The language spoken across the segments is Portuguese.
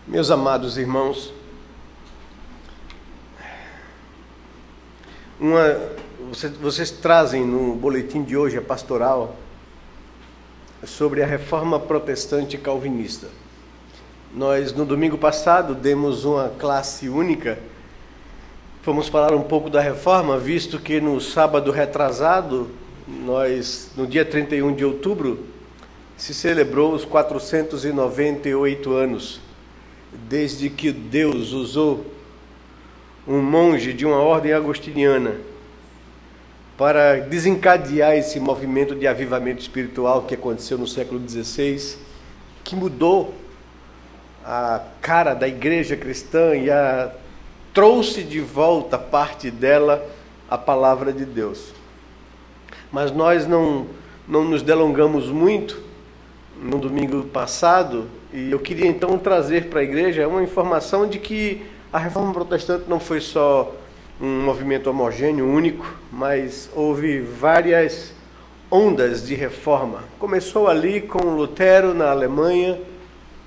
Meus amados irmãos, vocês trazem no boletim de hoje, a pastoral, sobre a reforma protestante calvinista. Nós, no domingo passado, demos uma classe única. Fomos falar um pouco da reforma, visto que no sábado retrasado, no dia 31 de outubro, se celebrou os 498 anos, desde que Deus usou um monge de uma ordem agostiniana para desencadear esse movimento de avivamento espiritual que aconteceu no século XVI, que mudou a cara da igreja cristã e trouxe de volta parte dela a palavra de Deus. Mas nós não nos delongamos muito no domingo passado, e eu queria então trazer para a igreja uma informação de que a reforma protestante não foi só um movimento homogêneo, único, mas houve várias ondas de reforma. Começou ali com Lutero na Alemanha,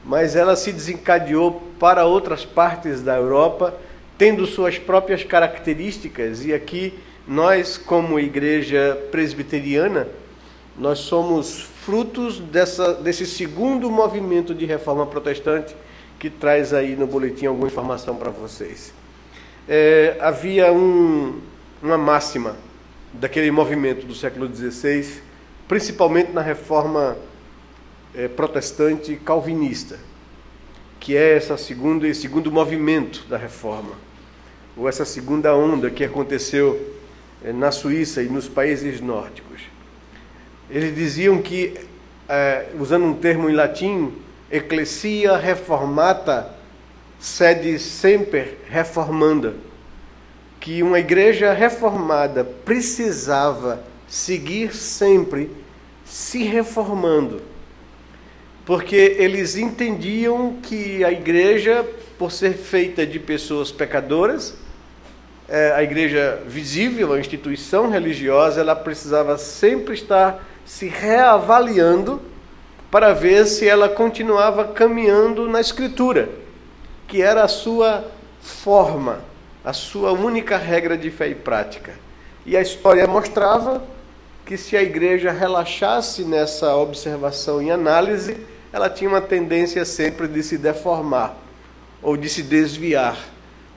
mas ela se desencadeou para outras partes da Europa, tendo suas próprias características, e aqui nós, como igreja presbiteriana, nós somos frutos desse segundo movimento de reforma protestante, que traz aí no boletim alguma informação para vocês. Havia uma máxima daquele movimento do século XVI, principalmente na reforma protestante calvinista, que é esse segundo movimento da reforma, ou essa segunda onda que aconteceu na Suíça e nos países nórdicos. Eles diziam que, usando um termo em latim, ecclesia reformata sed semper reformanda, que uma igreja reformada precisava seguir sempre se reformando, porque eles entendiam que a igreja, por ser feita de pessoas pecadoras, a igreja visível, a instituição religiosa, ela precisava sempre estar se reavaliando para ver se ela continuava caminhando na Escritura, que era a sua forma, a sua única regra de fé e prática. E a história mostrava que se a igreja relaxasse nessa observação e análise, ela tinha uma tendência sempre de se deformar, ou de se desviar,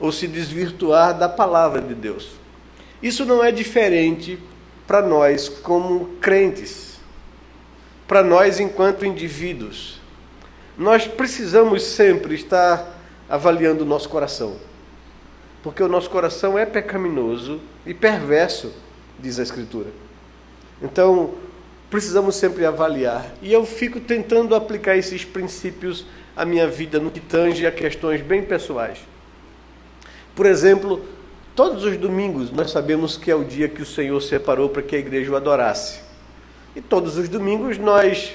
ou se desvirtuar da palavra de Deus. Isso não é diferente para nós como crentes, para nós enquanto indivíduos. Nós precisamos sempre estar avaliando o nosso coração, porque o nosso coração é pecaminoso e perverso, diz a Escritura. Então, precisamos sempre avaliar. E eu fico tentando aplicar esses princípios à minha vida no que tange a questões bem pessoais. Por exemplo, todos os domingos nós sabemos que é o dia que o Senhor separou para que a igreja o adorasse. E todos os domingos nós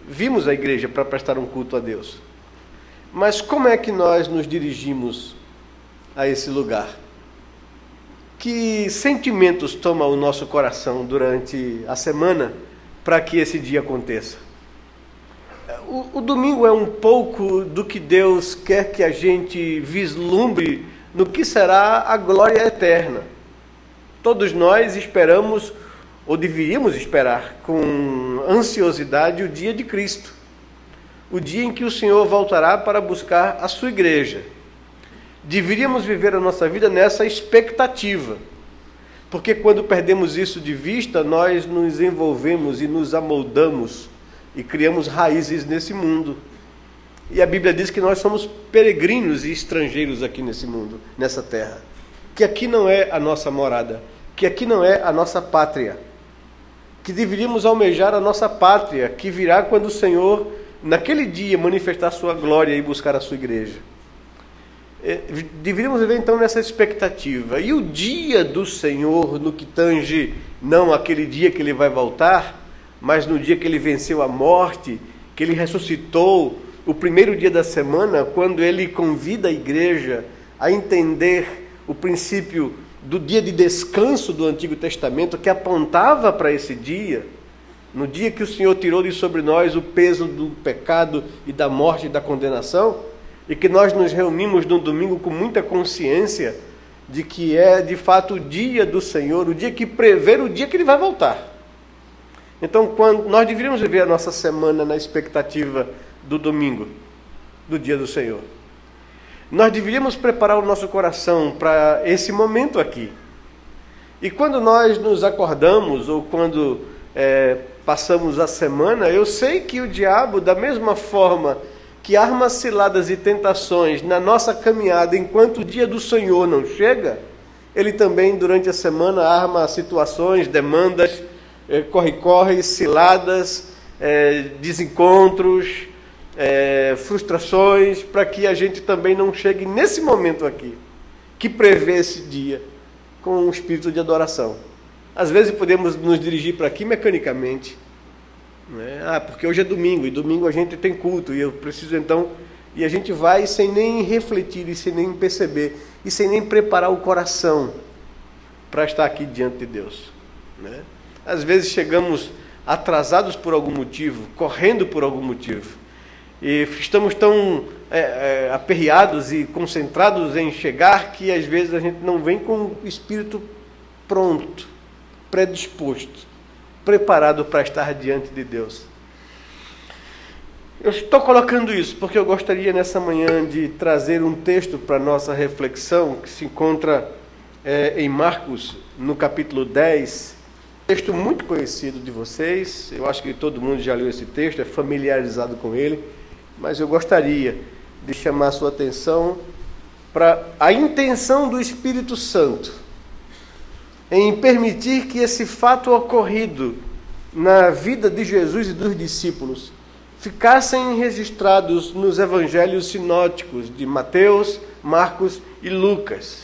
vimos a igreja para prestar um culto a Deus. Mas como é que nós nos dirigimos a esse lugar? Que sentimentos toma o nosso coração durante a semana para que esse dia aconteça? O domingo é um pouco do que Deus quer que a gente vislumbre no que será a glória eterna. Todos nós esperamos, ou deveríamos esperar, com ansiosidade o dia de Cristo, o dia em que o Senhor voltará para buscar a sua igreja. Deveríamos viver a nossa vida nessa expectativa, porque quando perdemos isso de vista, nós nos envolvemos e nos amoldamos e criamos raízes nesse mundo. E a Bíblia diz que nós somos peregrinos e estrangeiros aqui nesse mundo, nessa terra, que aqui não é a nossa morada, que aqui não é a nossa pátria, que deveríamos almejar a nossa pátria, que virá quando o Senhor, naquele dia, manifestar a sua glória e buscar a sua igreja. Deveríamos viver então nessa expectativa. E o dia do Senhor, no que tange, não aquele dia que Ele vai voltar, mas no dia que Ele venceu a morte, que Ele ressuscitou, o primeiro dia da semana, quando Ele convida a igreja a entender o princípio do dia de descanso do Antigo Testamento, que apontava para esse dia, no dia que o Senhor tirou de sobre nós o peso do pecado e da morte e da condenação, e que nós nos reunimos no domingo com muita consciência de que é de fato o dia do Senhor, o dia que prevê o dia que Ele vai voltar. Então, quando nós deveríamos viver a nossa semana na expectativa do domingo, do dia do Senhor. Nós deveríamos preparar o nosso coração para esse momento aqui. E quando nós nos acordamos, ou quando passamos a semana, eu sei que o diabo, da mesma forma que arma ciladas e tentações na nossa caminhada enquanto o dia do Senhor não chega, ele também durante a semana arma situações, demandas, corre-corre, ciladas, desencontros, frustrações, para que a gente também não chegue nesse momento aqui, que prevê esse dia, com um espírito de adoração. Às vezes podemos nos dirigir para aqui mecanicamente, né? Porque hoje é domingo, e domingo a gente tem culto, e eu preciso então... E a gente vai sem nem refletir, e sem nem perceber, e sem nem preparar o coração para estar aqui diante de Deus, né? Às vezes chegamos atrasados por algum motivo, correndo por algum motivo, e estamos tão aperreados e concentrados em chegar, que às vezes a gente não vem com o espírito pronto, predisposto, preparado para estar diante de Deus. Eu estou colocando isso porque eu gostaria nessa manhã de trazer um texto para a nossa reflexão, que se encontra em Marcos, no capítulo 10, texto muito conhecido de vocês. Eu acho que todo mundo já leu esse texto, é familiarizado com ele, mas eu gostaria de chamar a sua atenção para a intenção do Espírito Santo em permitir que esse fato ocorrido na vida de Jesus e dos discípulos ficassem registrados nos evangelhos sinóticos de Mateus, Marcos e Lucas.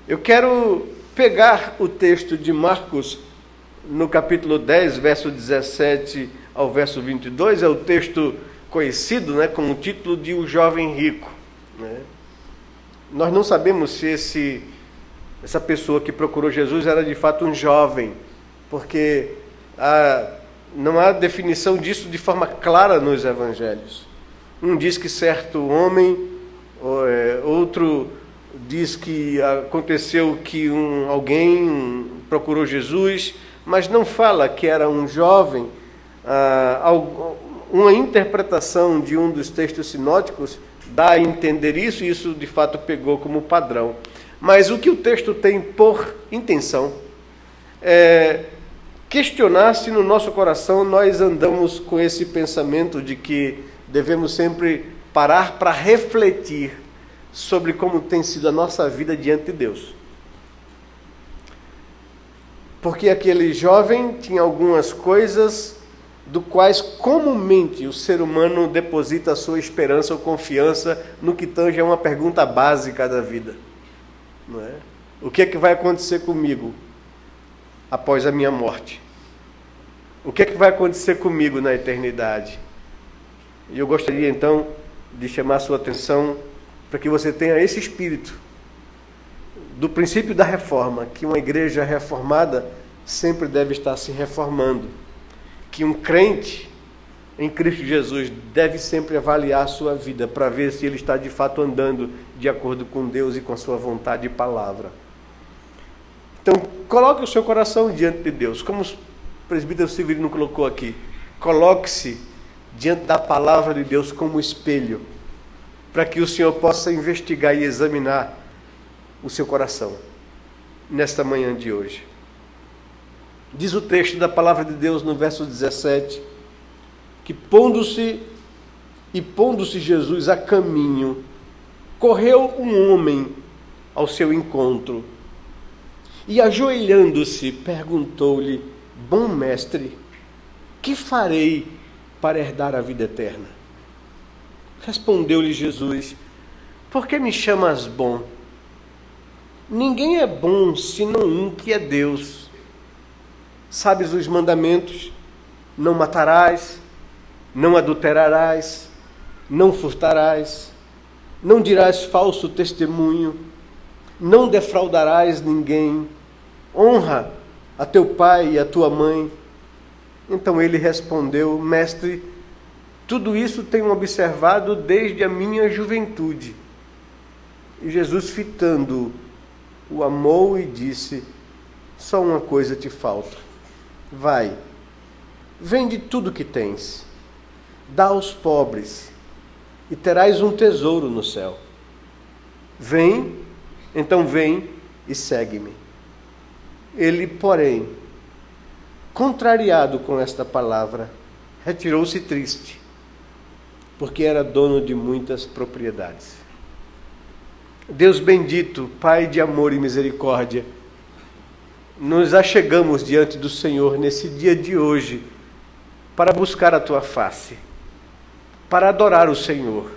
Eu quero pegar o texto de Marcos no capítulo 10, verso 17 ao verso 22, é o texto conhecido, né, com o título de O Jovem Rico, né? Nós não sabemos se essa pessoa que procurou Jesus era de fato um jovem, porque não há definição disso de forma clara nos evangelhos. Um diz que certo homem, outro diz que aconteceu que alguém procurou Jesus, mas não fala que era um jovem. Uma interpretação de um dos textos sinóticos dá a entender isso, e isso de fato pegou como padrão. Mas o que o texto tem por intenção é questionar se no nosso coração nós andamos com esse pensamento de que devemos sempre parar para refletir sobre como tem sido a nossa vida diante de Deus. Porque aquele jovem tinha algumas coisas do quais comumente o ser humano deposita a sua esperança ou confiança no que tange a uma pergunta básica da vida. Não é? O que é que vai acontecer comigo após a minha morte? O que é que vai acontecer comigo na eternidade? E eu gostaria então de chamar a sua atenção para que você tenha esse espírito do princípio da reforma, que uma igreja reformada sempre deve estar se reformando, que um crente em Cristo Jesus deve sempre avaliar a sua vida para ver se ele está de fato andando de acordo com Deus e com a sua vontade e palavra. Então, coloque o seu coração diante de Deus, como o presbítero Severino colocou aqui. Coloque-se diante da palavra de Deus como espelho, para que o Senhor possa investigar e examinar o seu coração nesta manhã de hoje. Diz o texto da palavra de Deus no verso 17, que pondo-se Jesus a caminho, correu um homem ao seu encontro e, ajoelhando-se, perguntou-lhe: Bom mestre, que farei para herdar a vida eterna? Respondeu-lhe Jesus: Por que me chamas bom? Ninguém é bom senão um, que é Deus. Sabes os mandamentos: não matarás, não adulterarás, não furtarás, não dirás falso testemunho, não defraudarás ninguém, honra a teu pai e a tua mãe. Então ele respondeu: Mestre, Tudo isso tenho observado desde a minha juventude. E Jesus, fitando, o amou e disse: só uma coisa te falta. Vai, vende tudo que tens, dá aos pobres, e terás um tesouro no céu. Vem, então vem e segue-me. Ele, porém, contrariado com esta palavra, retirou-se triste, porque era dono de muitas propriedades. Deus bendito, Pai de amor e misericórdia, nos achegamos diante do Senhor nesse dia de hoje para buscar a Tua face, para adorar o Senhor,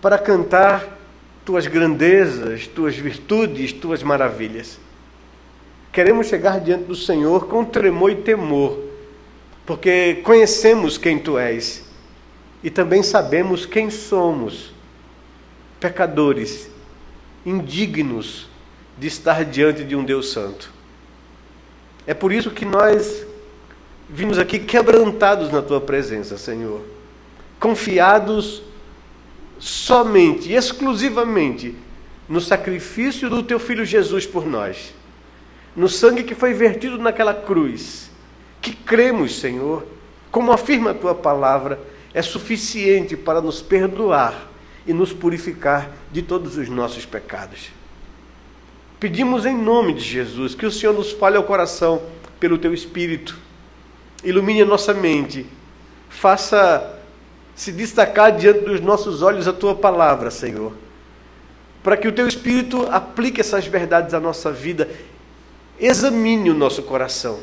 para cantar Tuas grandezas, Tuas virtudes, Tuas maravilhas. Queremos chegar diante do Senhor com tremor e temor, porque conhecemos quem Tu és e também sabemos quem somos, pecadores, indignos de estar diante de um Deus Santo. É por isso que nós vimos aqui quebrantados na Tua presença, Senhor, confiados somente, exclusivamente, no sacrifício do Teu Filho Jesus por nós, no sangue que foi vertido naquela cruz, que cremos, Senhor, como afirma a Tua palavra, é suficiente para nos perdoar e nos purificar de todos os nossos pecados. Pedimos em nome de Jesus que o Senhor nos fale ao coração pelo Teu Espírito, ilumine a nossa mente, faça se destacar diante dos nossos olhos a Tua palavra, Senhor, para que o Teu Espírito aplique essas verdades à nossa vida, examine o nosso coração,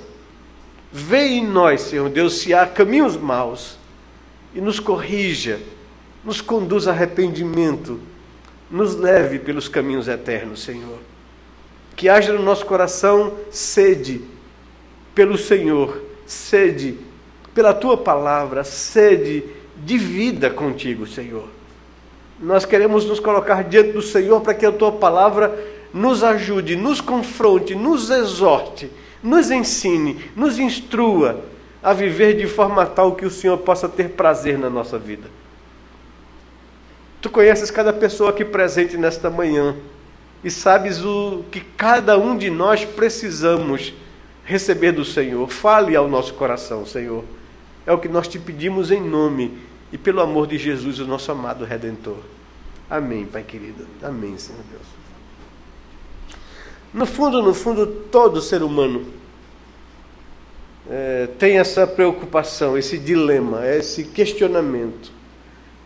vê em nós, Senhor Deus, se há caminhos maus e nos corrija, nos conduza a arrependimento, nos leve pelos caminhos eternos, Senhor. Que haja no nosso coração sede pelo Senhor, sede pela Tua palavra, sede de vida contigo, Senhor. Nós queremos nos colocar diante do Senhor para que a Tua palavra nos ajude, nos confronte, nos exorte, nos ensine, nos instrua a viver de forma tal que o Senhor possa ter prazer na nossa vida. Tu conheces cada pessoa aqui presente nesta manhã e sabes o que cada um de nós precisamos receber do Senhor. Fale ao nosso coração, Senhor. É o que nós te pedimos em nome e pelo amor de Jesus, o nosso amado Redentor. Amém, Pai querido. Amém, Senhor Deus. No fundo, todo ser humano tem essa preocupação, esse dilema, esse questionamento,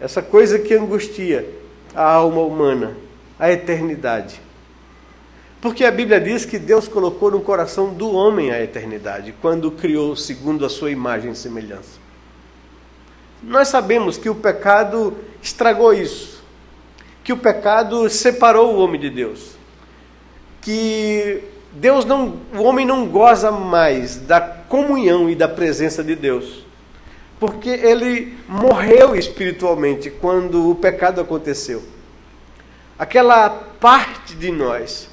essa coisa que angustia a alma humana, a eternidade. Porque a Bíblia diz que Deus colocou no coração do homem a eternidade, quando o criou segundo a sua imagem e semelhança. Nós sabemos que o pecado estragou isso, que o pecado separou o homem de Deus, que o homem não goza mais da comunhão e da presença de Deus, porque ele morreu espiritualmente quando o pecado aconteceu. Aquela parte de nós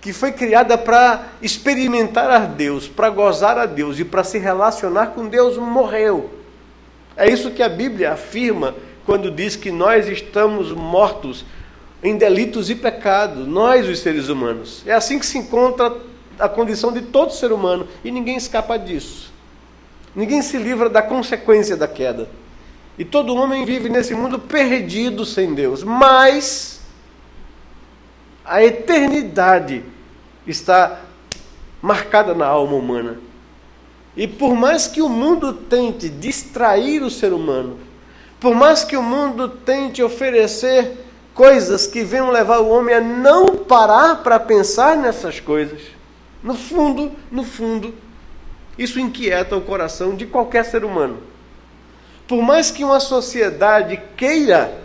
que foi criada para experimentar a Deus, para gozar a Deus e para se relacionar com Deus, morreu. É isso que a Bíblia afirma quando diz que nós estamos mortos em delitos e pecados, nós os seres humanos. É assim que se encontra a condição de todo ser humano e ninguém escapa disso. Ninguém se livra da consequência da queda. E todo homem vive nesse mundo perdido sem Deus. Mas a eternidade está marcada na alma humana. E por mais que o mundo tente distrair o ser humano, por mais que o mundo tente oferecer coisas que venham levar o homem a não parar para pensar nessas coisas, no fundo, isso inquieta o coração de qualquer ser humano. Por mais que uma sociedade queira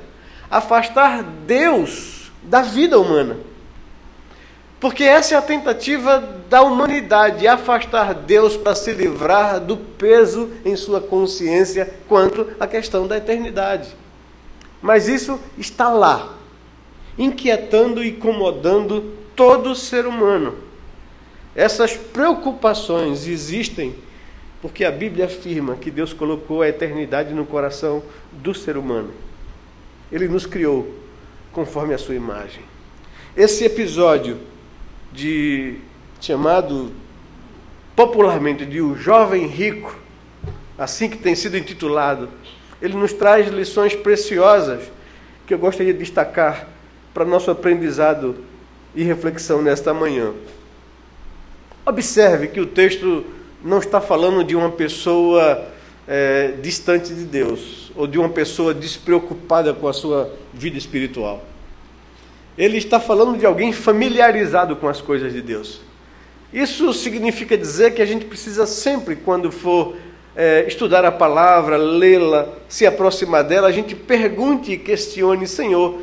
afastar Deus da vida humana, porque essa é a tentativa da humanidade, afastar Deus para se livrar do peso em sua consciência quanto à questão da eternidade. Mas isso está lá, inquietando e incomodando todo ser humano. Essas preocupações existem Porque a Bíblia afirma que Deus colocou a eternidade no coração do ser humano. Ele nos criou conforme a sua imagem. Esse episódio chamado popularmente de O Jovem Rico, assim que tem sido intitulado, ele nos traz lições preciosas que eu gostaria de destacar para nosso aprendizado e reflexão nesta manhã. Observe que o texto não está falando de uma pessoa distante de Deus, ou de uma pessoa despreocupada com a sua vida espiritual. Ele está falando de alguém familiarizado com as coisas de Deus. Isso significa dizer que a gente precisa sempre, quando for estudar a palavra, lê-la, se aproximar dela, a gente pergunte e questione: Senhor,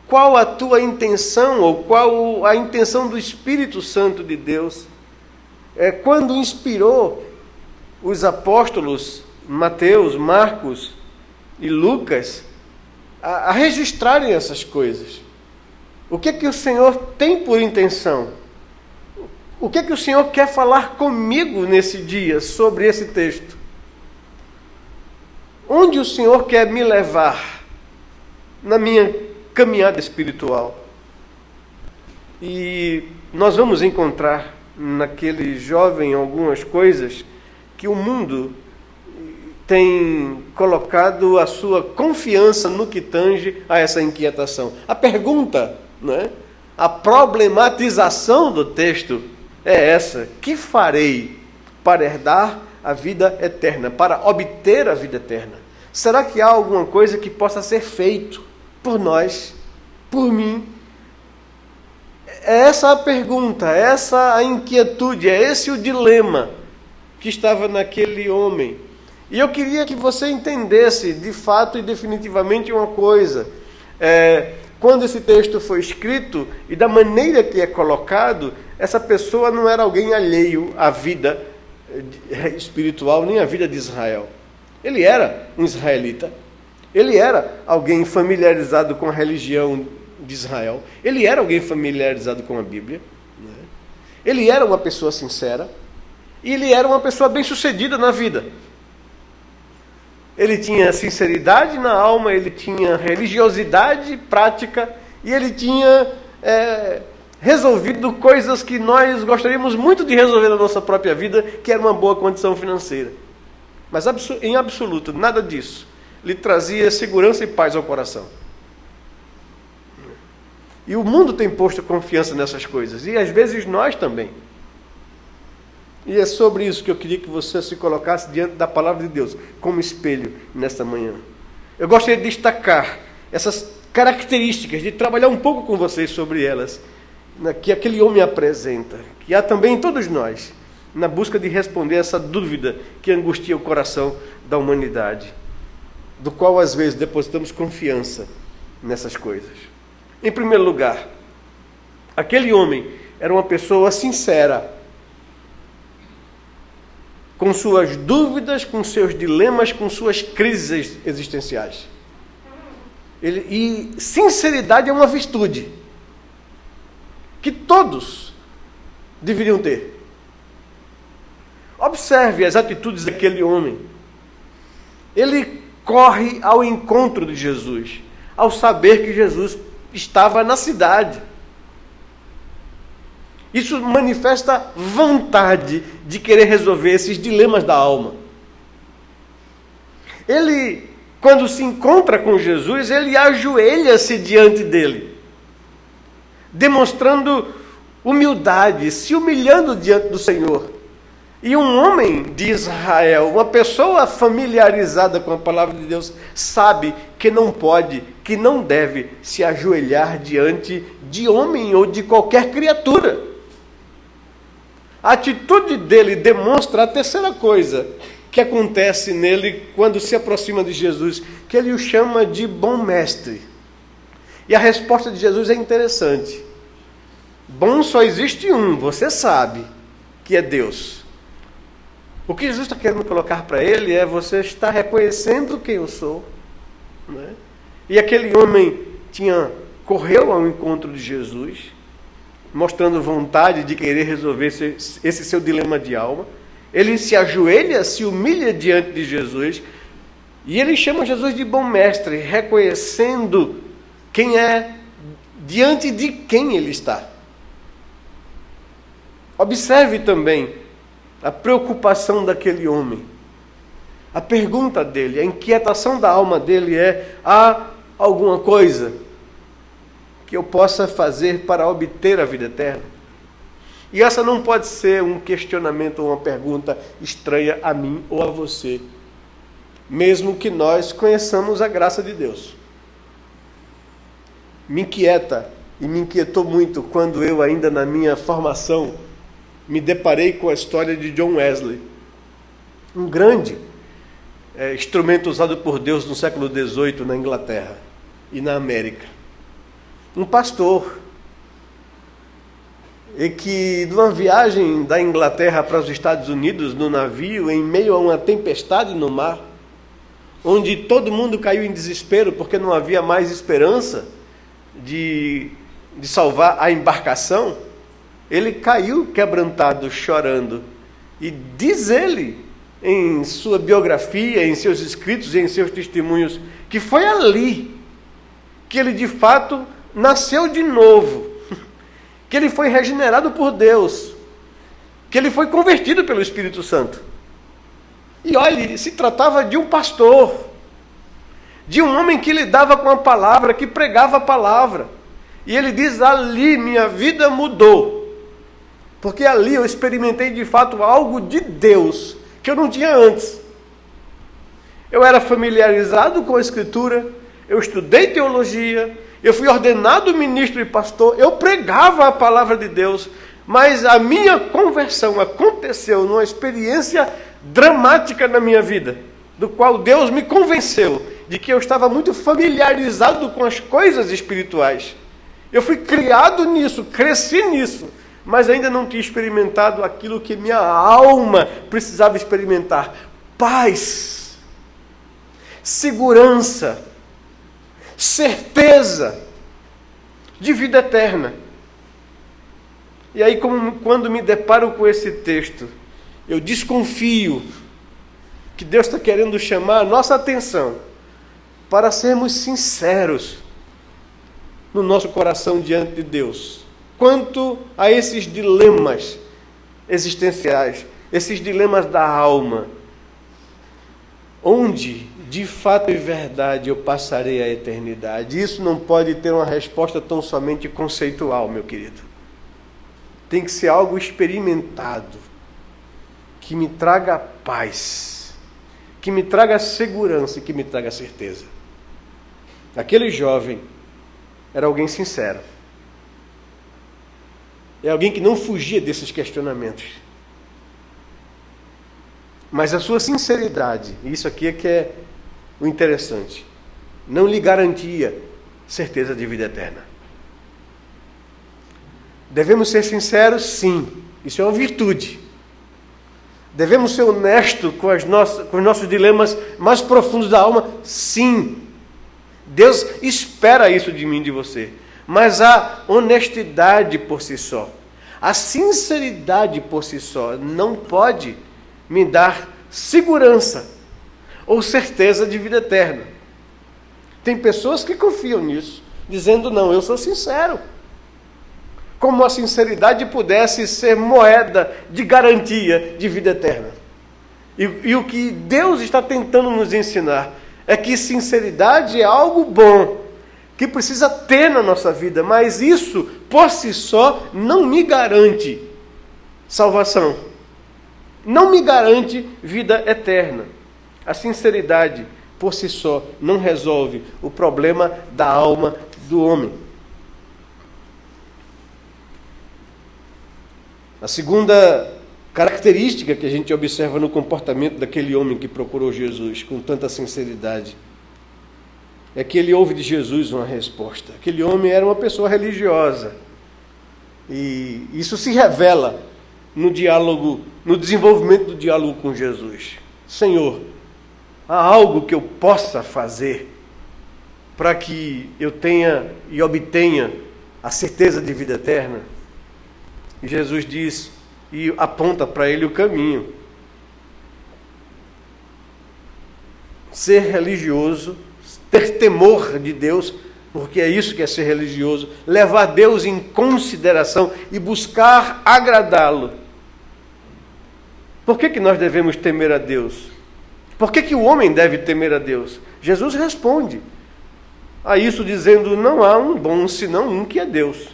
qual a tua intenção, ou qual a intenção do Espírito Santo de Deus, quando inspirou os apóstolos Mateus, Marcos e Lucas a registrarem essas coisas? O que é que o Senhor tem por intenção? O que é que o Senhor quer falar comigo nesse dia sobre esse texto? Onde o Senhor quer me levar na minha caminhada espiritual? E nós vamos encontrar naquele jovem algumas coisas que o mundo tem colocado a sua confiança no que tange a essa inquietação. A pergunta, a problematização do texto é essa: que farei para herdar a vida eterna, para obter a vida eterna? Será que há alguma coisa que possa ser feito por nós, por mim? É essa a pergunta, é essa a inquietude, é esse o dilema que estava naquele homem. E eu queria que você entendesse de fato e definitivamente uma coisa. Quando esse texto foi escrito e da maneira que é colocado, essa pessoa não era alguém alheio à vida espiritual, nem à vida de Israel. Ele era um israelita. Ele era alguém familiarizado com a religião de Israel. Ele era alguém familiarizado com a Bíblia. Ele era uma pessoa sincera. E ele era uma pessoa bem-sucedida na vida. Ele tinha sinceridade na alma, ele tinha religiosidade prática, e ele tinha resolvido coisas que nós gostaríamos muito de resolver na nossa própria vida, que era uma boa condição financeira. Mas em absoluto, nada disso lhe trazia segurança e paz ao coração. E o mundo tem posto confiança nessas coisas, e às vezes nós também. E é sobre isso que eu queria que você se colocasse diante da palavra de Deus, como espelho nesta manhã. Eu gostaria de destacar essas características, de trabalhar um pouco com vocês sobre elas, que aquele homem apresenta, que há também em todos nós, na busca de responder essa dúvida que angustia o coração da humanidade, do qual às vezes depositamos confiança nessas coisas. Em primeiro lugar, aquele homem era uma pessoa sincera, com suas dúvidas, com seus dilemas, com suas crises existenciais. E sinceridade é uma virtude que todos deveriam ter. Observe as atitudes daquele homem. Ele corre ao encontro de Jesus, ao saber que Jesus estava na cidade. Isso manifesta vontade de querer resolver esses dilemas da alma. Ele, quando se encontra com Jesus, ele ajoelha-se diante dele, demonstrando humildade, se humilhando diante do Senhor. E um homem de Israel, uma pessoa familiarizada com a palavra de Deus, sabe que não pode, que não deve se ajoelhar diante de homem ou de qualquer criatura. A atitude dele demonstra a terceira coisa que acontece nele quando se aproxima de Jesus, que ele o chama de bom mestre. E a resposta de Jesus é interessante. Bom só existe um, você sabe, que é Deus. O que Jesus está querendo colocar para ele é: você está reconhecendo quem eu sou. E aquele homem correu ao encontro de Jesus, mostrando vontade de querer resolver esse seu dilema de alma. Ele se ajoelha, se humilha diante de Jesus, e ele chama Jesus de bom mestre, reconhecendo quem é, diante de quem ele está. Observe também a preocupação daquele homem. A pergunta dele, a inquietação da alma dele é: há alguma coisa que eu possa fazer para obter a vida eterna? E essa não pode ser um questionamento ou uma pergunta estranha a mim ou a você, mesmo que nós conheçamos a graça de Deus. Me inquieta e me inquietou muito quando eu, ainda na minha formação, me deparei com a história de John Wesley, um grande instrumento usado por Deus no século XVIII na Inglaterra e na América. Um pastor, e que numa viagem da Inglaterra para os Estados Unidos, no navio, em meio a uma tempestade no mar, onde todo mundo caiu em desespero porque não havia mais esperança de salvar a embarcação, ele caiu quebrantado, chorando. E diz ele, em sua biografia, em seus escritos e em seus testemunhos, que foi ali que ele de fato nasceu de novo, que ele foi regenerado por Deus, que ele foi convertido pelo Espírito Santo. E olhe, se tratava de um pastor, de um homem que lidava com a palavra, que pregava a palavra. E ele diz: ali minha vida mudou, porque ali eu experimentei de fato algo de Deus que eu não tinha antes. Eu era familiarizado com a Escritura, eu estudei teologia, eu fui ordenado ministro e pastor, eu pregava a palavra de Deus, mas a minha conversão aconteceu numa experiência dramática na minha vida, do qual Deus me convenceu de que eu estava muito familiarizado com as coisas espirituais. Eu fui criado nisso, cresci nisso, mas ainda não tinha experimentado aquilo que minha alma precisava experimentar: paz, segurança, certeza de vida eterna. E aí, quando me deparo com esse texto, eu desconfio que Deus está querendo chamar a nossa atenção para sermos sinceros no nosso coração diante de Deus, quanto a esses dilemas existenciais, esses dilemas da alma, onde, de fato e verdade, eu passarei a eternidade. Isso não pode ter uma resposta tão somente conceitual, meu querido. Tem que ser algo experimentado, que me traga paz, que me traga segurança e que me traga certeza. Aquele jovem era alguém sincero. É alguém que não fugia desses questionamentos. Mas a sua sinceridade, isso aqui é que é o interessante, não lhe garantia certeza de vida eterna. Devemos ser sinceros, sim. Isso é uma virtude. Devemos ser honestos com os nossos dilemas mais profundos da alma, sim. Deus espera isso de mim e de você. Mas a honestidade por si só, a sinceridade por si só, não pode me dar segurança ou certeza de vida eterna. Tem pessoas que confiam nisso, dizendo: não, eu sou sincero. Como a sinceridade pudesse ser moeda de garantia de vida eterna. E o que Deus está tentando nos ensinar é que sinceridade é algo bom, que precisa ter na nossa vida, mas isso, por si só, não me garante salvação. Não me garante vida eterna. A sinceridade, por si só, não resolve o problema da alma do homem. A segunda característica que a gente observa no comportamento daquele homem que procurou Jesus com tanta sinceridade é que ele ouve de Jesus uma resposta. Aquele homem era uma pessoa religiosa. E isso se revela no diálogo, no desenvolvimento do diálogo com Jesus. Senhor, há algo que eu possa fazer para que eu tenha e obtenha a certeza de vida eterna? E Jesus diz e aponta para ele o caminho. ser religioso, ter temor de Deus, porque é isso que é ser religioso, levar Deus em consideração e buscar agradá-lo. Por que nós devemos temer a Deus? Por que o homem deve temer a Deus? Jesus responde a isso dizendo: não há um bom senão um que é Deus.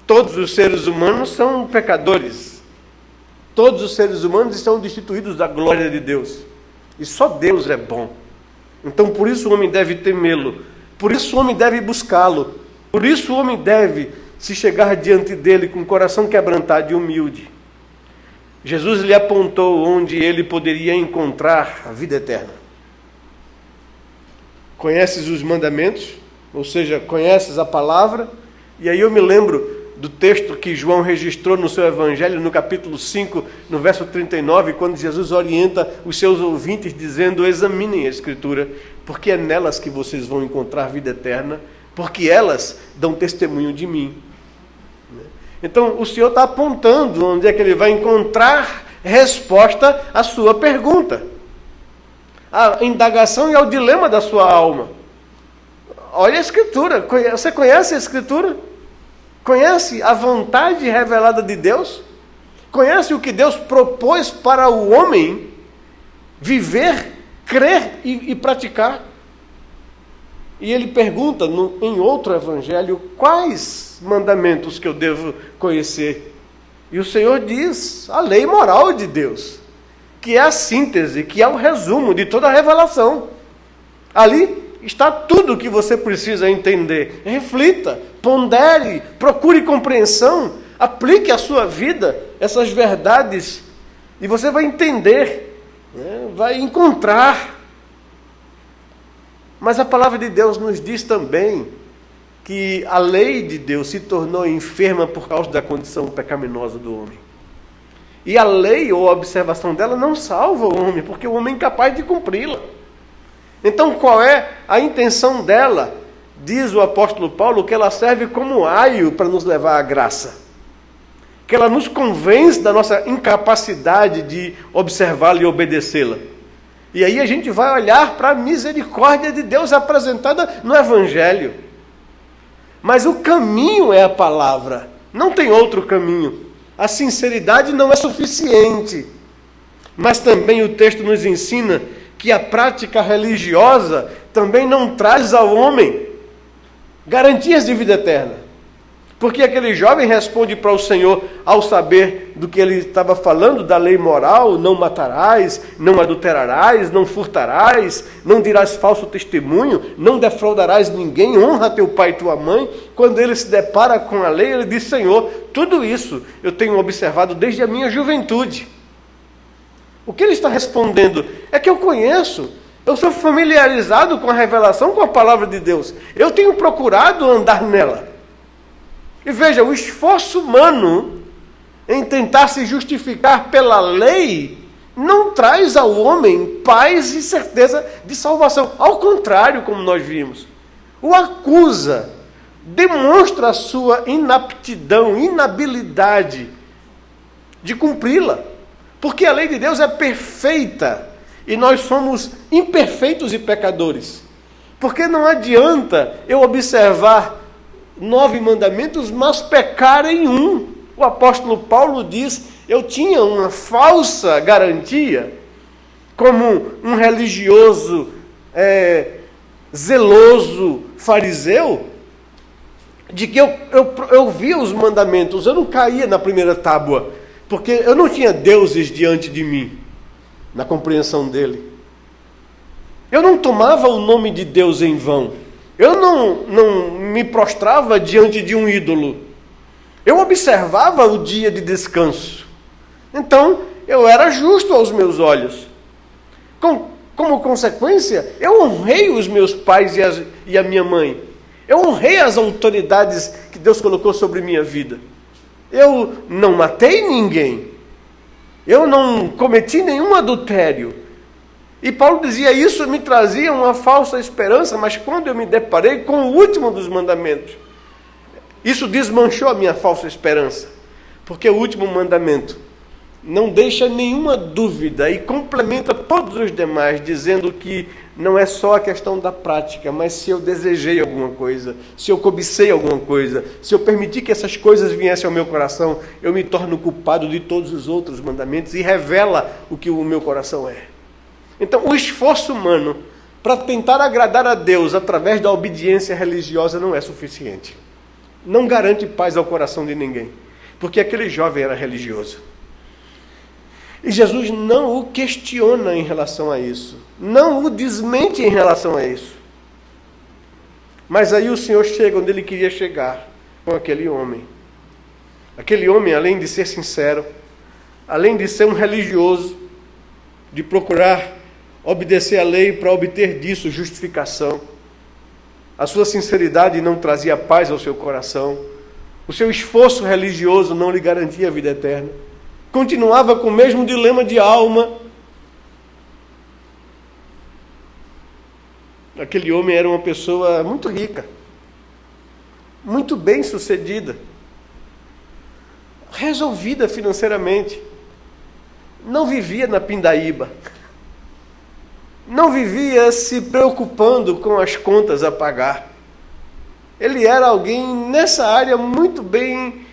Todos os seres humanos são pecadores. Todos os seres humanos estão destituídos da glória de Deus. E só Deus é bom. Então por isso o homem deve temê-lo. Por isso o homem deve buscá-lo. Por isso o homem deve se chegar diante dele com o coração quebrantado e humilde. Jesus lhe apontou onde ele poderia encontrar a vida eterna. Conheces os mandamentos, ou seja, conheces a palavra. E aí eu me lembro do texto que João registrou no seu evangelho, no capítulo 5, no verso 39, quando Jesus orienta os seus ouvintes dizendo: examinem a Escritura, porque é nelas que vocês vão encontrar vida eterna, porque elas dão testemunho de mim. Então o Senhor está apontando onde é que ele vai encontrar resposta à sua pergunta, à indagação e ao dilema da sua alma. Olha a Escritura. Você conhece a Escritura? Conhece a vontade revelada de Deus? Conhece o que Deus propôs para o homem viver, crer e praticar? E ele pergunta em outro evangelho: quais mandamentos que eu devo conhecer? E o Senhor diz: a lei moral de Deus, que é a síntese, que é o resumo de toda a revelação. Ali está tudo o que você precisa entender. Reflita, pondere, procure compreensão, aplique à sua vida essas verdades e você vai entender, vai encontrar. Mas a palavra de Deus nos diz também que a lei de Deus se tornou enferma por causa da condição pecaminosa do homem. E a lei ou a observação dela não salva o homem, porque o homem é incapaz de cumpri-la. Então qual é a intenção dela? Diz o apóstolo Paulo que ela serve como aio para nos levar à graça. Que ela nos convence da nossa incapacidade de observá-la e obedecê-la. E aí a gente vai olhar para a misericórdia de Deus apresentada no Evangelho. Mas o caminho é a palavra. Não tem outro caminho. A sinceridade não é suficiente. Mas também o texto nos ensina que a prática religiosa também não traz ao homem garantias de vida eterna. Porque aquele jovem responde para o Senhor, ao saber do que ele estava falando, da lei moral: não matarás, não adulterarás, não furtarás, não dirás falso testemunho, não defraudarás ninguém, honra teu pai e tua mãe. Quando ele se depara com a lei, ele diz: Senhor, tudo isso eu tenho observado desde a minha juventude. O que ele está respondendo é que eu conheço, eu sou familiarizado com a revelação, com a palavra de Deus. Eu tenho procurado andar nela. E veja, o esforço humano em tentar se justificar pela lei não traz ao homem paz e certeza de salvação. Ao contrário, como nós vimos, o acusa, demonstra a sua inaptidão, inabilidade de cumpri-la. Porque a lei de Deus é perfeita e nós somos imperfeitos e pecadores. Porque não adianta eu observar 9 mandamentos, mas pecar em um. O apóstolo Paulo diz: eu tinha uma falsa garantia, como um religioso zeloso fariseu, de que eu via os mandamentos, eu não caía na primeira tábua, porque eu não tinha deuses diante de mim, na compreensão dele. Eu não tomava o nome de Deus em vão. Eu não me prostrava diante de um ídolo. Eu observava o dia de descanso. Então, eu era justo aos meus olhos. Como consequência, eu honrei os meus pais e a minha mãe. Eu honrei as autoridades que Deus colocou sobre minha vida. Eu não matei ninguém. Eu não cometi nenhum adultério. E Paulo dizia: isso me trazia uma falsa esperança, mas quando eu me deparei com o último dos mandamentos, isso desmanchou a minha falsa esperança. Porque o último mandamento não deixa nenhuma dúvida e complementa todos os demais, dizendo que não é só a questão da prática, mas se eu desejei alguma coisa, se eu cobicei alguma coisa, se eu permitir que essas coisas viessem ao meu coração, eu me torno culpado de todos os outros mandamentos e revela o que o meu coração é. Então, o esforço humano para tentar agradar a Deus através da obediência religiosa não é suficiente. Não garante paz ao coração de ninguém, porque aquele jovem era religioso. E Jesus não o questiona em relação a isso, não o desmente em relação a isso. Mas aí o Senhor chega onde ele queria chegar, com aquele homem. Aquele homem, além de ser sincero, além de ser um religioso, de procurar obedecer à lei para obter disso justificação, a sua sinceridade não trazia paz ao seu coração, o seu esforço religioso não lhe garantia a vida eterna. Continuava com o mesmo dilema de alma. Aquele homem era uma pessoa muito rica, muito bem sucedida, resolvida financeiramente, não vivia na pindaíba, não vivia se preocupando com as contas a pagar. Ele era alguém nessa área muito bem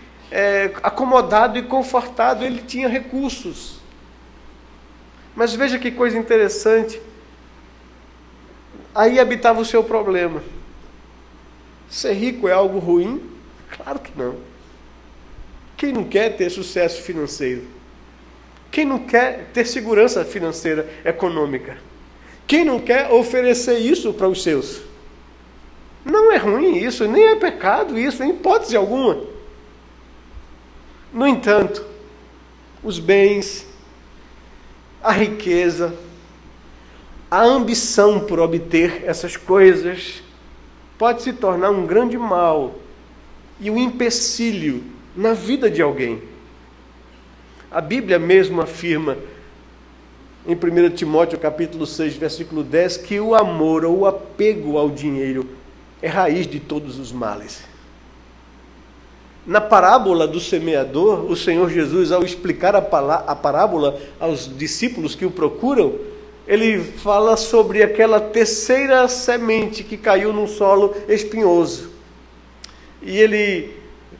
acomodado e confortado, ele tinha recursos. Mas veja que coisa interessante, aí habitava o seu problema. Ser rico é algo ruim? Claro que não. Quem não quer ter sucesso financeiro? Quem não quer ter segurança financeira, econômica? Quem não quer oferecer isso para os seus? Não é ruim isso, nem é pecado isso, em hipótese alguma. No entanto, os bens, a riqueza, a ambição por obter essas coisas pode se tornar um grande mal e um empecilho na vida de alguém. A Bíblia mesmo afirma, em 1 Timóteo capítulo 6, versículo 10, que o amor ou o apego ao dinheiro é raiz de todos os males. Na parábola do semeador, o Senhor Jesus, ao explicar a parábola aos discípulos que o procuram, ele fala sobre aquela terceira semente que caiu num solo espinhoso. E ele,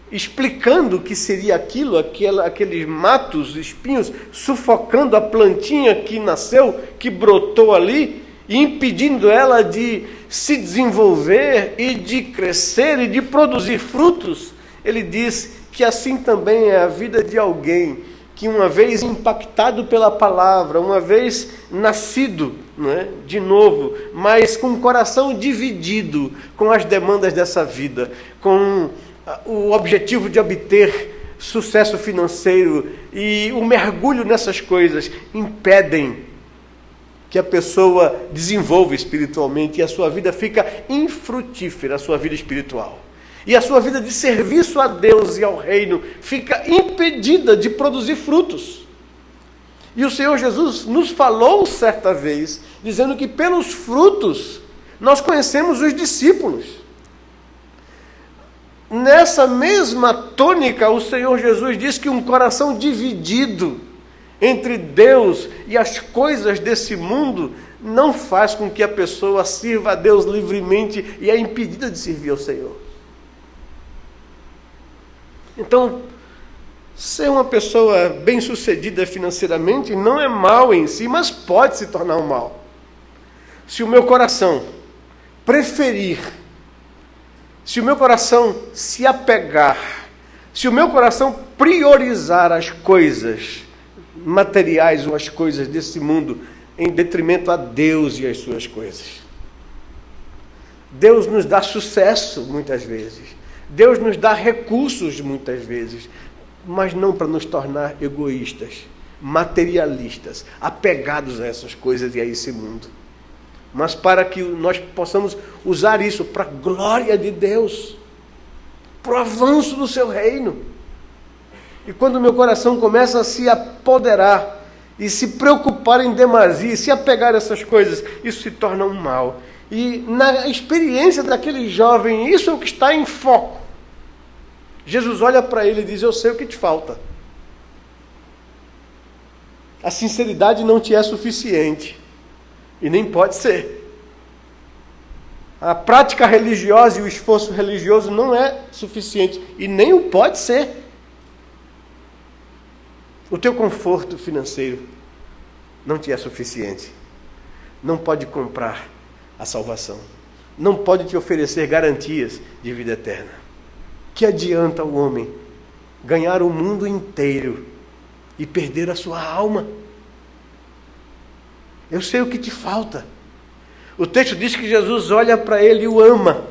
explicando o que seria aquilo, aqueles matos, espinhos, sufocando a plantinha que nasceu, que brotou ali, e impedindo ela de se desenvolver e de crescer e de produzir frutos, ele diz que assim também é a vida de alguém que, uma vez impactado pela palavra, uma vez nascido, não é, de novo, mas com o coração dividido com as demandas dessa vida, com o objetivo de obter sucesso financeiro e o mergulho nessas coisas, impedem que a pessoa desenvolva espiritualmente e a sua vida fica infrutífera, a sua vida espiritual. E a sua vida de serviço a Deus e ao reino fica impedida de produzir frutos. E o Senhor Jesus nos falou certa vez, dizendo que pelos frutos nós conhecemos os discípulos. Nessa mesma tônica, o Senhor Jesus diz que um coração dividido entre Deus e as coisas desse mundo não faz com que a pessoa sirva a Deus livremente e é impedida de servir ao Senhor. Então, ser uma pessoa bem-sucedida financeiramente não é mal em si, mas pode se tornar um mal. Se o meu coração preferir, se o meu coração se apegar, se o meu coração priorizar as coisas materiais ou as coisas desse mundo em detrimento a Deus e as suas coisas. Deus nos dá sucesso muitas vezes. Deus nos dá recursos muitas vezes, mas não para nos tornar egoístas, materialistas, apegados a essas coisas e a esse mundo, mas para que nós possamos usar isso para a glória de Deus, para o avanço do seu reino. E quando o meu coração começa a se apoderar e se preocupar em demasia, se apegar a essas coisas, isso se torna um mal. E na experiência daquele jovem, isso é o que está em foco. Jesus olha para ele e diz: eu sei o que te falta. A sinceridade não te é suficiente. E nem pode ser. A prática religiosa e o esforço religioso não é suficiente. E nem o pode ser. O teu conforto financeiro não te é suficiente. Não pode comprar a salvação. Não pode te oferecer garantias de vida eterna. Que adianta o homem ganhar o mundo inteiro e perder a sua alma? Eu sei o que te falta. O texto diz que Jesus olha para ele e o ama.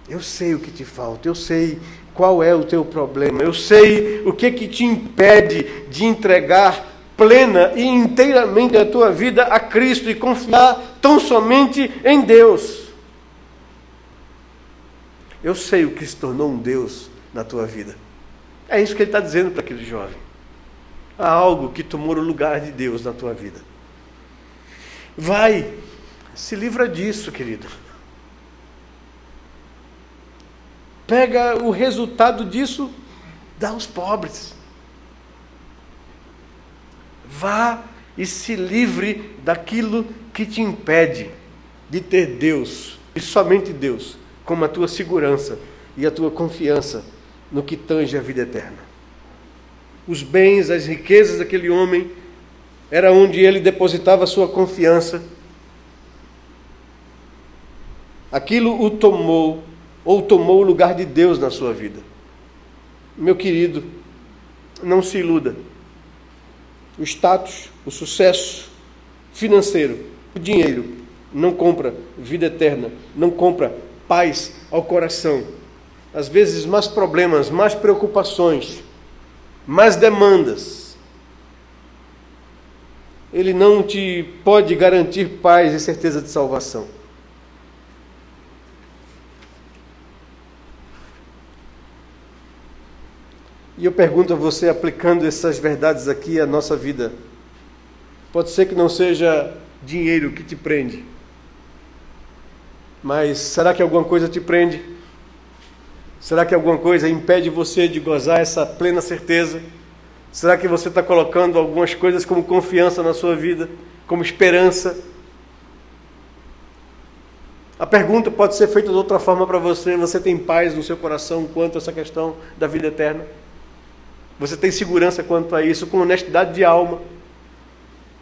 Eu sei o que te falta, eu sei qual é o teu problema, eu sei o que te impede de entregar plena e inteiramente a tua vida a Cristo e confiar tão somente em Deus. Eu sei o que se tornou um Deus na tua vida. É isso que ele está dizendo para aquele jovem. Há algo que tomou o lugar de Deus na tua vida. Vai, se livra disso, querido. Pega o resultado disso, dá aos pobres. Vá e se livre daquilo que te impede de ter Deus, e somente Deus, como a tua segurança e a tua confiança no que tange a vida eterna. Os bens, as riquezas daquele homem, era onde ele depositava a sua confiança. Aquilo o tomou, ou tomou o lugar de Deus na sua vida. Meu querido, não se iluda. O status, o sucesso financeiro, o dinheiro, não compra vida eterna, não compra paz ao coração. Às vezes, mais problemas, mais preocupações, mais demandas. Ele não te pode garantir paz e certeza de salvação. E eu pergunto a você, aplicando essas verdades aqui à nossa vida, pode ser que não seja dinheiro que te prende, mas será que alguma coisa te prende? Será que alguma coisa impede você de gozar essa plena certeza? Será que você está colocando algumas coisas como confiança na sua vida, como esperança? A pergunta pode ser feita de outra forma para você. Você tem paz no seu coração quanto a essa questão da vida eterna? Você tem segurança quanto a isso, com honestidade de alma?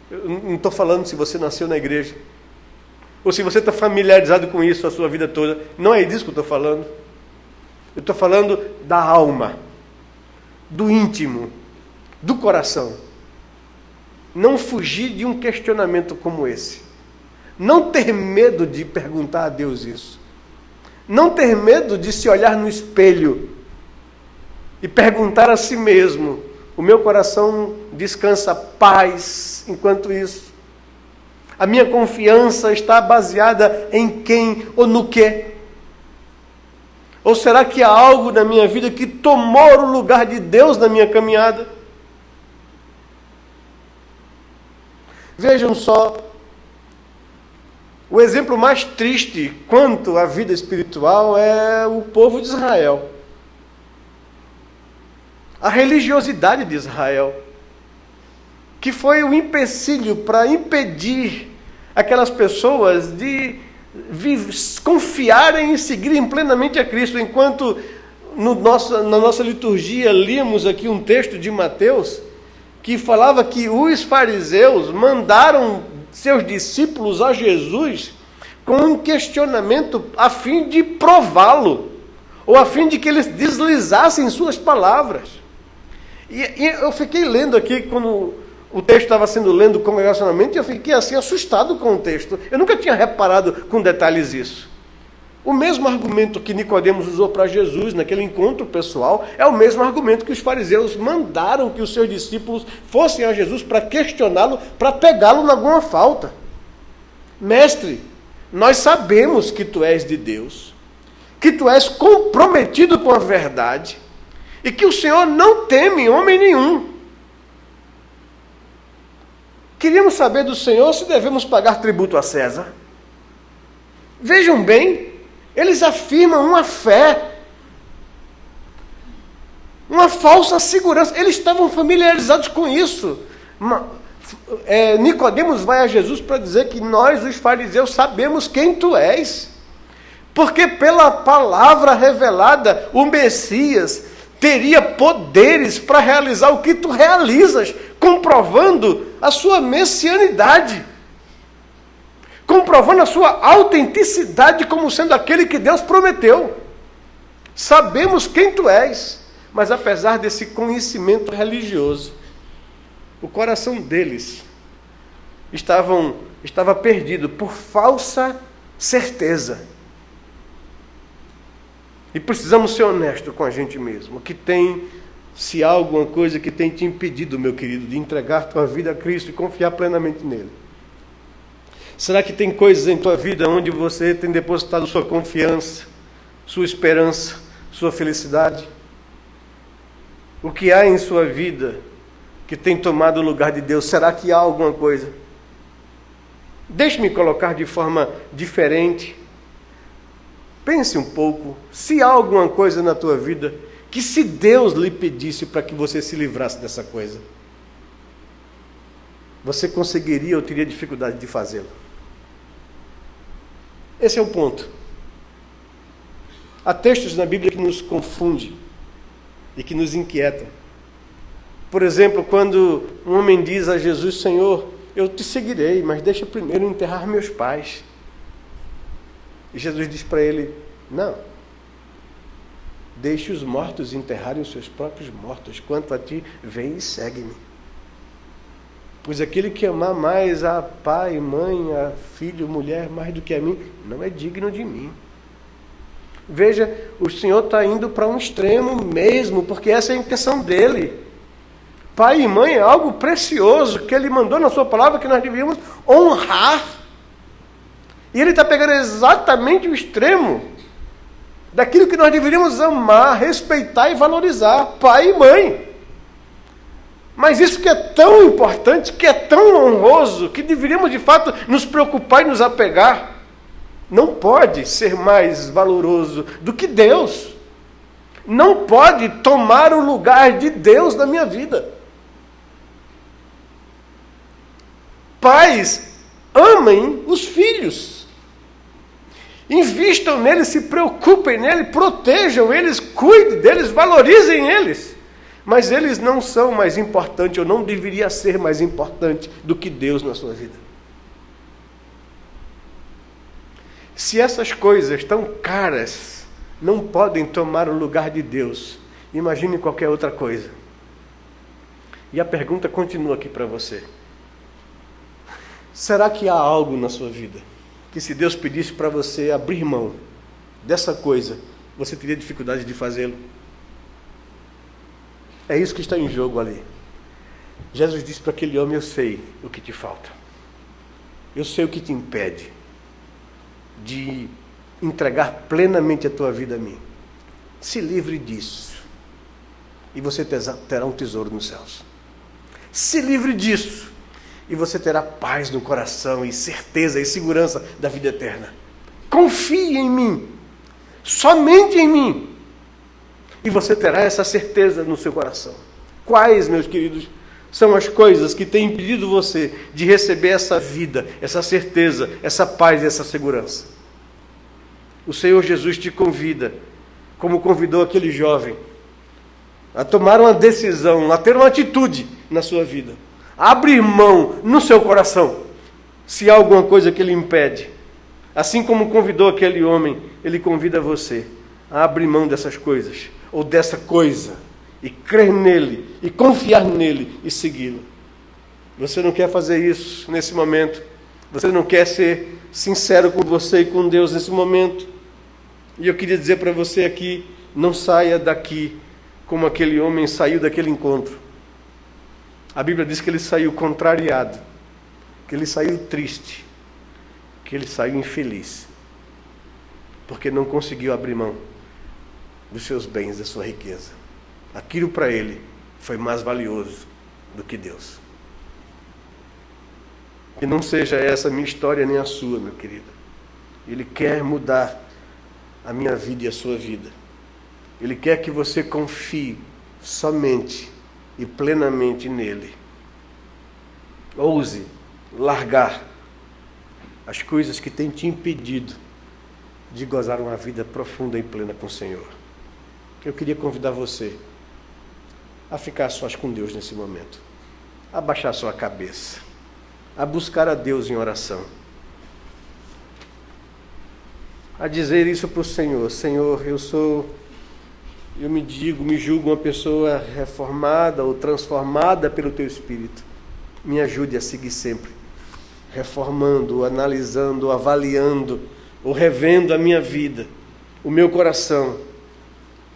Eu não estou falando se você nasceu na igreja, ou se você está familiarizado com isso a sua vida toda. Não é disso que eu estou falando. Eu estou falando da alma, do íntimo, do coração. Não fugir de um questionamento como esse. Não ter medo de perguntar a Deus isso. Não ter medo de se olhar no espelho e perguntar a si mesmo: o meu coração descansa paz enquanto isso? A minha confiança está baseada em quem ou no quê? Ou será que há algo na minha vida que tomou o lugar de Deus na minha caminhada? Vejam só, o exemplo mais triste quanto à vida espiritual é o povo de Israel. A religiosidade de Israel, que foi o empecilho para impedir aquelas pessoas de confiarem e seguirem plenamente a Cristo. Enquanto na nossa liturgia líamos aqui um texto de Mateus, que falava que os fariseus mandaram seus discípulos a Jesus com um questionamento a fim de prová-lo, ou a fim de que eles deslizassem suas palavras. E eu fiquei lendo aqui, quando o texto estava sendo lendo congregacionalmente, eu fiquei assim assustado com o texto. Eu nunca tinha reparado com detalhes isso. O mesmo argumento que Nicodemos usou para Jesus naquele encontro pessoal é o mesmo argumento que os fariseus mandaram que os seus discípulos fossem a Jesus para questioná-lo, para pegá-lo em alguma falta. Mestre, nós sabemos que tu és de Deus, que tu és comprometido com a verdade, e que o Senhor não teme homem nenhum. Queríamos saber do Senhor se devemos pagar tributo a César. Vejam bem, eles afirmam uma fé uma falsa segurança. Eles estavam familiarizados com isso. Nicodemos vai a Jesus para dizer que nós, os fariseus, sabemos quem tu és. Porque pela palavra revelada, o Messias teria poderes para realizar o que tu realizas, comprovando a sua messianidade, comprovando a sua autenticidade como sendo aquele que Deus prometeu. Sabemos quem tu és, mas apesar desse conhecimento religioso, o coração deles estava perdido por falsa certeza. E precisamos ser honestos com a gente mesmo. Se há alguma coisa que tem te impedido, meu querido, de entregar tua vida a Cristo e confiar plenamente nele? Será que tem coisas em tua vida onde você tem depositado sua confiança, sua esperança, sua felicidade? O que há em sua vida que tem tomado o lugar de Deus? Será que há alguma coisa? Deixe-me colocar de forma diferente. Pense um pouco, se há alguma coisa na tua vida que, se Deus lhe pedisse para que você se livrasse dessa coisa, você conseguiria ou teria dificuldade de fazê-lo? Esse é o ponto. Há textos na Bíblia que nos confundem e que nos inquietam. Por exemplo, quando um homem diz a Jesus: Senhor, eu te seguirei, mas deixa primeiro enterrar meus pais. E Jesus diz para ele: não, deixe os mortos enterrarem os seus próprios mortos. Quanto a ti, vem e segue-me. Pois aquele que amar mais a pai, mãe, a filho, mulher, mais do que a mim, não é digno de mim. Veja, o Senhor está indo para um extremo mesmo, porque essa é a intenção dele. Pai e mãe é algo precioso que ele mandou na sua palavra que nós deveríamos honrar. E ele está pegando exatamente o extremo daquilo que nós deveríamos amar, respeitar e valorizar, pai e mãe. Mas isso que é tão importante, que é tão honroso, que deveríamos de fato nos preocupar e nos apegar, não pode ser mais valoroso do que Deus. Não pode tomar o lugar de Deus na minha vida. Pais, amem os filhos. Invistam neles, se preocupem neles, protejam eles, cuidem deles, valorizem eles. Mas eles não são mais importantes, ou não deveria ser mais importante do que Deus na sua vida. Se essas coisas tão caras não podem tomar o lugar de Deus, imagine qualquer outra coisa. E a pergunta continua aqui para você. Será que há algo na sua vida que, se Deus pedisse para você abrir mão dessa coisa, você teria dificuldade de fazê-lo? É isso que está em jogo ali. Jesus disse para aquele homem: eu sei o que te falta. Eu sei o que te impede de entregar plenamente a tua vida a mim. Se livre disso e você terá um tesouro nos céus. Se livre disso e você terá paz no coração e certeza e segurança da vida eterna. Confie em mim, somente em mim, e você terá essa certeza no seu coração. Quais, meus queridos, são as coisas que têm impedido você de receber essa vida, essa certeza, essa paz e essa segurança? O Senhor Jesus te convida, como convidou aquele jovem, a tomar uma decisão, a ter uma atitude na sua vida. A abrir mão no seu coração, se há alguma coisa que lhe impede. Assim como convidou aquele homem, ele convida você a abrir mão dessas coisas, ou dessa coisa, e crer nele, e confiar nele, e segui-lo. Você não quer fazer isso nesse momento? Você não quer ser sincero com você e com Deus nesse momento? E eu queria dizer para você aqui, não saia daqui como aquele homem saiu daquele encontro. A Bíblia diz que ele saiu contrariado, que ele saiu triste, que ele saiu infeliz, porque não conseguiu abrir mão dos seus bens, da sua riqueza. Aquilo para ele foi mais valioso do que Deus. Que não seja essa a minha história nem a sua, meu querido. Ele quer mudar a minha vida e a sua vida. Ele quer que você confie somente e plenamente nele. Ouse largar as coisas que têm te impedido de gozar uma vida profunda e plena com o Senhor. Eu queria convidar você a ficar sós com Deus nesse momento, a baixar sua cabeça, a buscar a Deus em oração, a dizer isso para o Senhor: Senhor, eu me julgo uma pessoa reformada ou transformada pelo Teu Espírito. Me ajude a seguir sempre, reformando, analisando, avaliando, ou revendo a minha vida, o meu coração.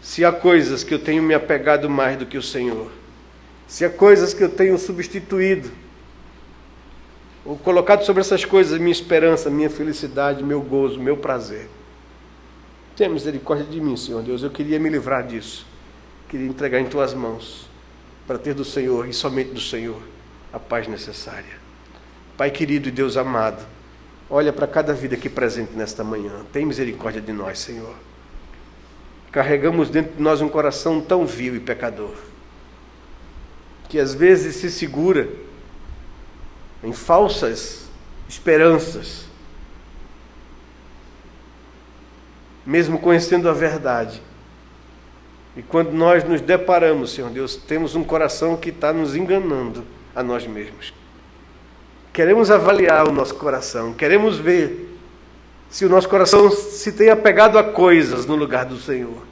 Se há coisas que eu tenho me apegado mais do que o Senhor, se há coisas que eu tenho substituído, ou colocado sobre essas coisas minha esperança, minha felicidade, meu gozo, meu prazer. Tenha misericórdia de mim, Senhor Deus. Eu queria me livrar disso. Queria entregar em Tuas mãos, para ter do Senhor e somente do Senhor a paz necessária. Pai querido e Deus amado, olha para cada vida aqui presente nesta manhã. Tem misericórdia de nós, Senhor. Carregamos dentro de nós um coração tão vil e pecador, que às vezes se segura em falsas esperanças, mesmo conhecendo a verdade. E quando nós nos deparamos, Senhor Deus, temos um coração que está nos enganando a nós mesmos. Queremos avaliar o nosso coração, queremos ver se o nosso coração se tem apegado a coisas no lugar do Senhor,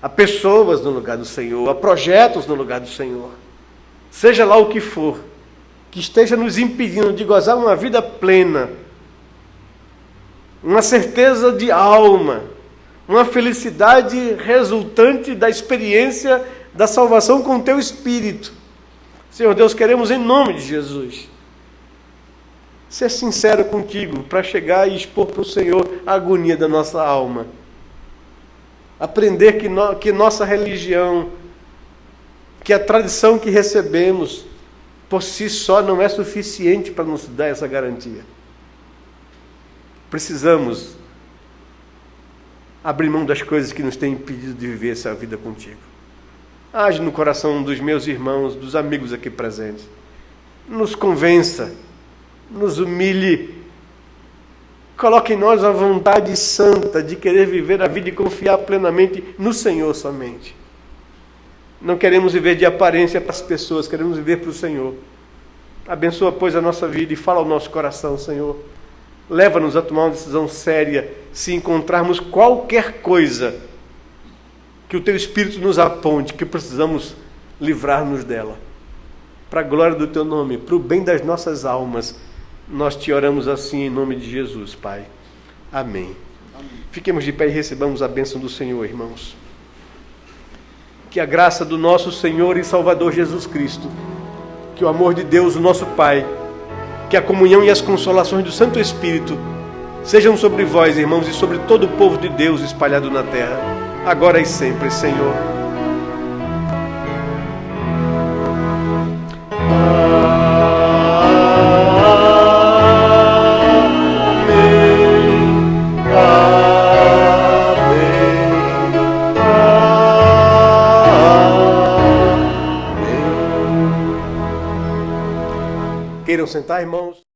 a pessoas no lugar do Senhor, a projetos no lugar do Senhor. Seja lá o que for, que esteja nos impedindo de gozar uma vida plena, uma certeza de alma, uma felicidade resultante da experiência da salvação com o Teu Espírito. Senhor Deus, queremos em nome de Jesus ser sincero contigo, para chegar e expor para o Senhor a agonia da nossa alma. Aprender que nossa religião, que a tradição que recebemos, por si só não é suficiente para nos dar essa garantia. Precisamos abrir mão das coisas que nos têm impedido de viver essa vida contigo. Age no coração dos meus irmãos, dos amigos aqui presentes. Nos convença, nos humilhe, coloque em nós a vontade santa de querer viver a vida e confiar plenamente no Senhor somente. Não queremos viver de aparência para as pessoas, queremos viver para o Senhor. Abençoa, pois, a nossa vida e fala ao nosso coração, Senhor. Leva-nos a tomar uma decisão séria se encontrarmos qualquer coisa que o Teu Espírito nos aponte, que precisamos livrar-nos dela. Para a glória do Teu nome, para o bem das nossas almas, nós Te oramos assim em nome de Jesus, Pai. Amém. Amém. Fiquemos de pé e recebamos a bênção do Senhor, irmãos. Que a graça do nosso Senhor e Salvador Jesus Cristo, que o amor de Deus, o nosso Pai, que a comunhão e as consolações do Santo Espírito sejam sobre vós, irmãos, e sobre todo o povo de Deus espalhado na terra, agora e sempre, Senhor. Queiram sentar, irmãos?